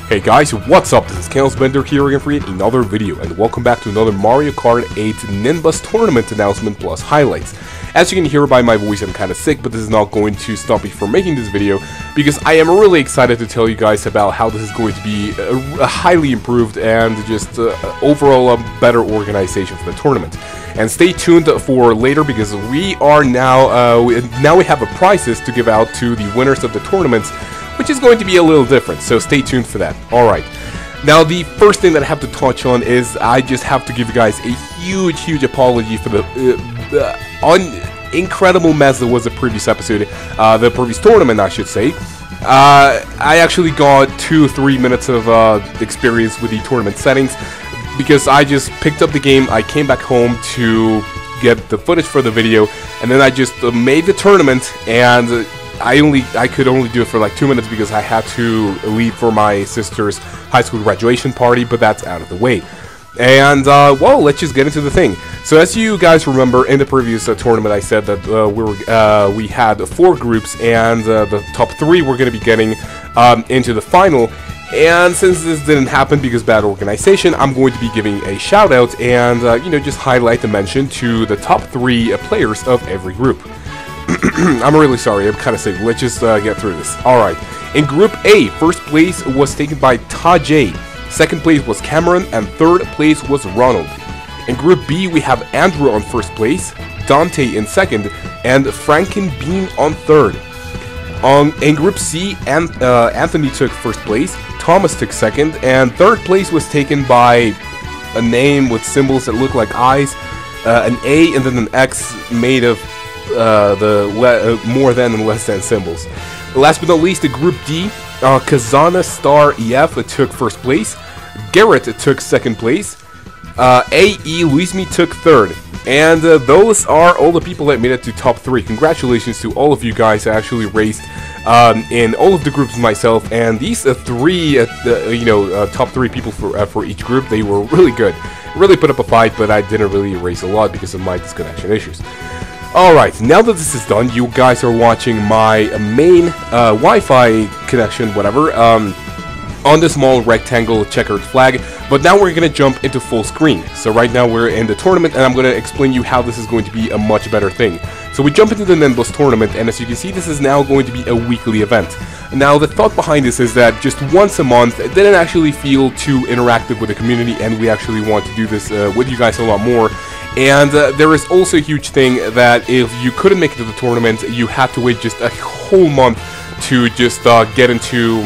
Hey guys, what's up? This is Kaozbender here again for yet another video, and welcome back to another Mario Kart 8 NinBuzz tournament announcement plus highlights. As you can hear by my voice, I'm kinda sick, but this is not going to stop me from making this video, because I am really excited to tell you guys about how this is going to be a highly improved and just overall a better organization for the tournament. And stay tuned for later, because we are now, we have a prizes to give out to the winners of the tournaments, which is going to be a little different, so stay tuned for that. Alright, now the first thing that I have to touch on is I just have to give you guys a huge apology for the incredible mess that was the previous episode, the previous tournament I should say. I actually got 2-3 minutes of experience with the tournament settings, because I just picked up the game, I came back home to get the footage for the video, and then I just made the tournament, and I could only do it for like 2 minutes because I had to leave for my sister's high school graduation party, but that's out of the way. And, well, let's just get into the thing. So as you guys remember, in the previous tournament I said that we had 4 groups, and the top 3 were going to be getting into the final. And since this didn't happen because bad organization, I'm going to be giving a shout out and, you know, just highlight the mention to the top 3 players of every group. I'm really sorry, I'm kind of sick. Let's just get through this. Alright, in Group A, first place was taken by Tajay, second place was Cameron, and third place was Ronald. In Group B, we have Andrew on first place, Dante in second, and Frankenbean on third. In Group C, Anthony took first place, Thomas took second, and third place was taken by a name with symbols that look like eyes, an A and then an X made of more than and less than symbols. Last but not least, in Group D, Kazana Star EF took first place, Garrett took second place, AE Luismi took third, and those are all the people that made it to top 3. Congratulations to all of you guys who actually raced in all of the groups myself, and these top 3 people for each group, they were really good. Really put up a fight, but I didn't really race a lot because of my disconnection issues. Alright, now that this is done, you guys are watching my main Wi-Fi connection, whatever, on the small rectangle checkered flag, but now we're going to jump into full screen. So right now we're in the tournament, and I'm going to explain you how this is going to be a much better thing. So we jump into the NinBuzz tournament, and as you can see, this is now going to be a weekly event. Now the thought behind this is that just once a month, it didn't actually feel too interactive with the community, and we actually want to do this with you guys a lot more. And there is also a huge thing that if you couldn't make it to the tournament, you had to wait just a whole month to just get into,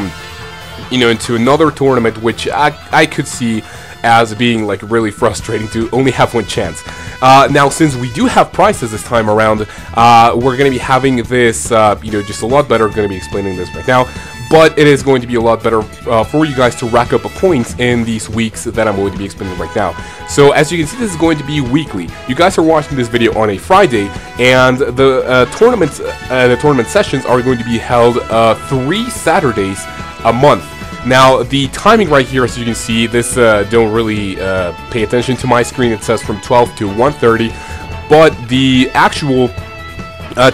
you know, into another tournament, which I could see as being like really frustrating to only have one chance. Now, since we do have prizes this time around, we're going to be having this, you know, just a lot better. I'm going to be explaining this right now. But it is going to be a lot better for you guys to rack up points in these weeks that I'm going to be explaining right now. So as you can see, this is going to be weekly. You guys are watching this video on a Friday, and the tournament sessions are going to be held 3 Saturdays a month. Now the timing right here, as you can see, this don't really pay attention to my screen. It says from 12 to 1:30, but the actual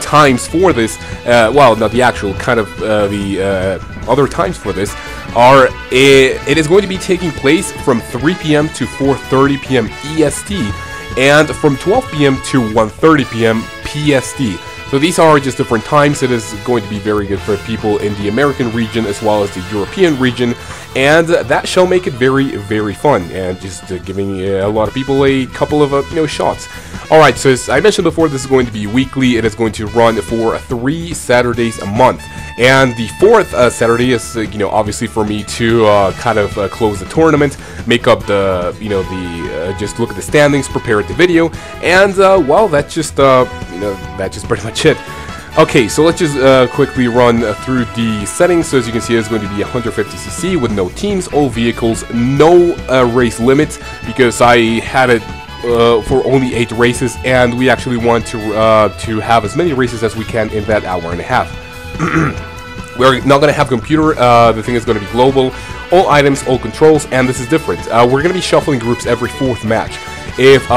times for this, well, not the actual, kind of the other times for this are, it is going to be taking place from 3 PM to 4:30 PM EST, and from 12 PM to 1:30 PM PST. So these are just different times. It is going to be very good for people in the American region as well as the European region, and that shall make it very fun, and just giving a lot of people a couple of you know, shots. Alright, so as I mentioned before, this is going to be weekly. It is going to run for 3 Saturdays a month, and the 4th Saturday is, you know, obviously for me to kind of close the tournament, make up the, you know, the just look at the standings, prepare the video, and well, that's just you know, that's just pretty much it. Okay, so let's just quickly run through the settings. So as you can see, it's going to be 150cc with no teams, all vehicles, no race limits, because I had it for only 8 races, and we actually want to have as many races as we can in that hour and a half. We're not going to have computer, the thing is going to be global, all items, all controls, and this is different. We're going to be shuffling groups every 4th match. If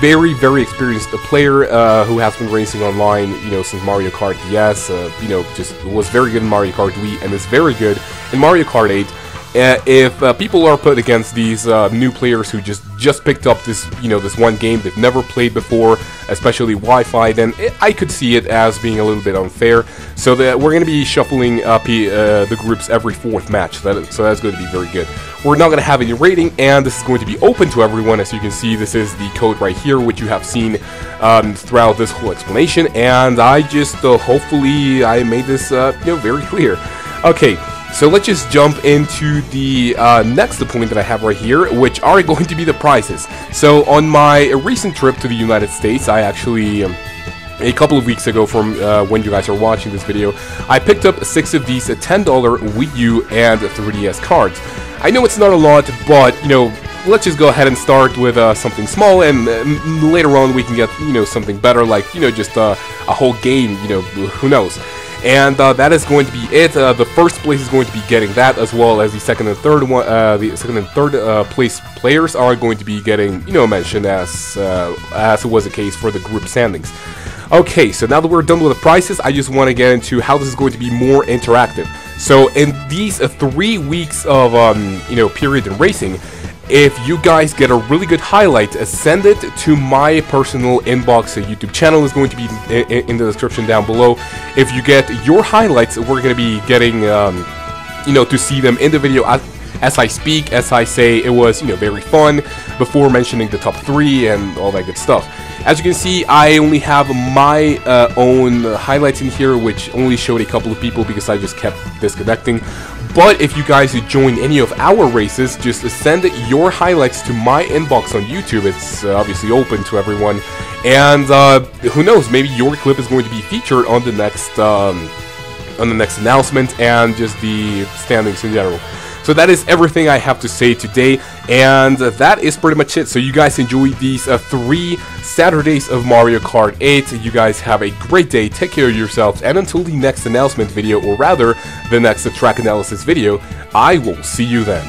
very experienced player who has been racing online, you know, since Mario Kart DS, you know, just was very good in Mario Kart Wii and is very good in Mario Kart 8. if people are put against these new players who just picked up this, this one game they've never played before, especially Wi-Fi, then I could see it as being a little bit unfair. So that we're going to be shuffling the groups every 4th match. So that's going to be very good. We're not going to have any rating, and this is going to be open to everyone. As you can see, this is the code right here, which you have seen throughout this whole explanation. And I just hopefully I made this very clear. Okay. So let's just jump into the next point that I have right here, which are going to be the prizes. So on my recent trip to the United States, I actually, a couple of weeks ago from when you guys are watching this video, I picked up 6 of these $10 Wii U and 3DS cards. I know it's not a lot, but, let's just go ahead and start with something small, and later on we can get, something better, like, just a whole game, who knows. And that is going to be it. The first place is going to be getting that, as well as the second and third one. The second and third place players are going to be getting, mentioned as it was the case for the group standings. Okay, so now that we're done with the prizes, I just want to get into how this is going to be more interactive. So in these 3 weeks of period in racing, if you guys get a really good highlight, send it to my personal inbox. YouTube channel is going to be in the description down below. If you get your highlights, we're going to be getting, to see them in the video as I speak, as I say. It was, very fun before mentioning the top 3 and all that good stuff. As you can see, I only have my own highlights in here, which only showed a couple of people because I just kept disconnecting. But if you guys join any of our races, just send your highlights to my inbox on YouTube. It's obviously open to everyone. And who knows, maybe your clip is going to be featured on the next announcement and just the standings in general. So that is everything I have to say today, and that is pretty much it. So you guys enjoy these 3 Saturdays of Mario Kart 8. You guys have a great day, take care of yourselves, and until the next announcement video, or rather, the next track analysis video, I will see you then.